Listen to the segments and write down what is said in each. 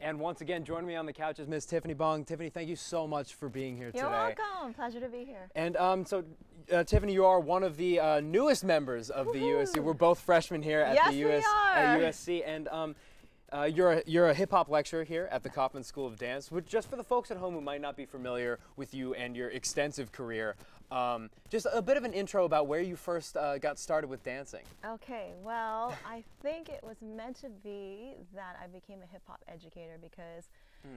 And once again, joining me on the couch is Miss Tiffany Bong. Tiffany, thank you so much for being here today. You're welcome. Pleasure to be here. And Tiffany, you are one of the newest members of the USC. We're both freshmen here at Yes, the we are. at USC, and you're a hip hop lecturer here at the Kaufman School of Dance. Just for the folks at home who might not be familiar with you and your extensive career, just a bit of an intro about where you first got started with dancing. Okay, well, I think it was meant to be that I became a hip hop educator because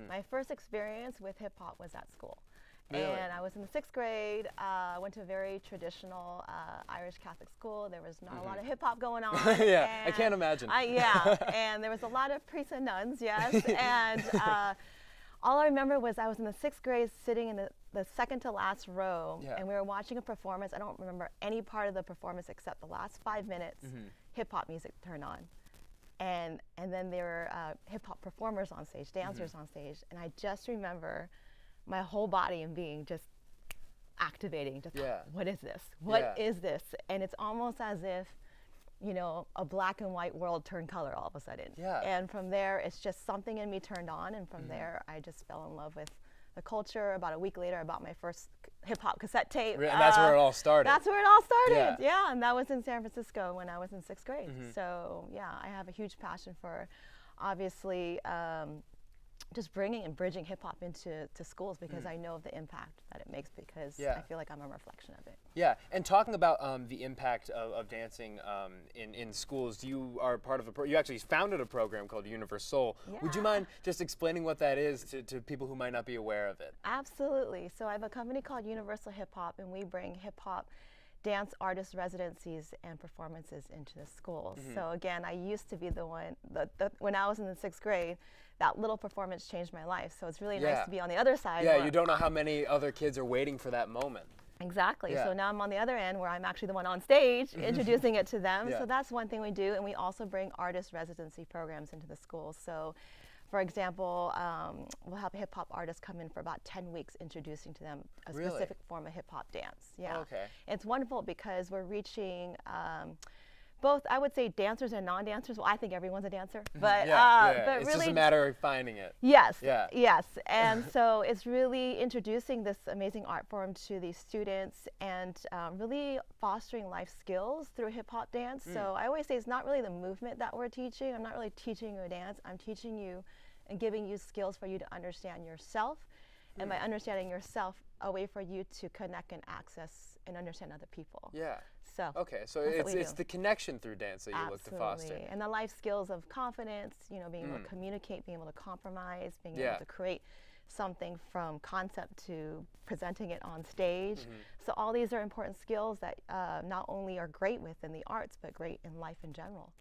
my first experience with hip hop was at school. Really? And I was in the 6th grade. I went to a very traditional Irish Catholic school. There was not a lot of hip hop going on. Yeah, I can't imagine. Yeah, and there was a lot of priests and nuns, yes. And all I remember was I was in the 6th grade sitting in the second to last row, and we were watching a performance. I don't remember any part of the performance except the last 5 minutes. Hip hop music turned on. And then there were hip hop performers on stage, dancers on stage. And I just remember my whole body and being just activating. Just, what is this? What is this? And it's almost as if, you know, a black and white world turned color all of a sudden. And from there, it's just something in me turned on. And from there, I just fell in love with the culture. About a week later, I bought my first hip hop cassette tape. And that's where it all started. That's where it all started. Yeah, and that was in San Francisco when I was in 6th grade. So yeah, I have a huge passion for, obviously, just bringing and bridging hip hop into schools because I know of the impact that it makes because I feel like I'm a reflection of it. Yeah, and talking about the impact of dancing in schools, you are part of you actually founded a program called Universal. Would you mind just explaining what that is to people who might not be aware of it? Absolutely. So I have a company called Universal Hip Hop, and we bring hip hop dance artist residencies and performances into the schools. So again, I used to be the one, when I was in the 6th grade, that little performance changed my life. So it's really nice to be on the other side. Yeah, you don't know how many other kids are waiting for that moment. Exactly. So now I'm on the other end where I'm actually the one on stage introducing it to them. So that's one thing we do. And we also bring artist residency programs into the schools. So for example, we'll have a hip hop artist come in for about 10 weeks introducing to them a specific form of hip hop dance. Yeah. Okay. It's wonderful because we're reaching both, I would say, dancers and non-dancers. Well, I think everyone's a dancer, but but it's really just a matter of finding it. Yes. Yes. And so it's really introducing this amazing art form to these students and really fostering life skills through hip hop dance. So I always say it's not really the movement that we're teaching. I'm not really teaching you a dance. I'm teaching you and giving you skills for you to understand yourself. And by understanding yourself, a way for you to connect and access and understand other people. Yeah. So okay, so it's the connection through dance that you look to foster. And the life skills of confidence, you know, being able to communicate, being able to compromise, being able to create something from concept to presenting it on stage. So all these are important skills that not only are great within the arts, but great in life in general.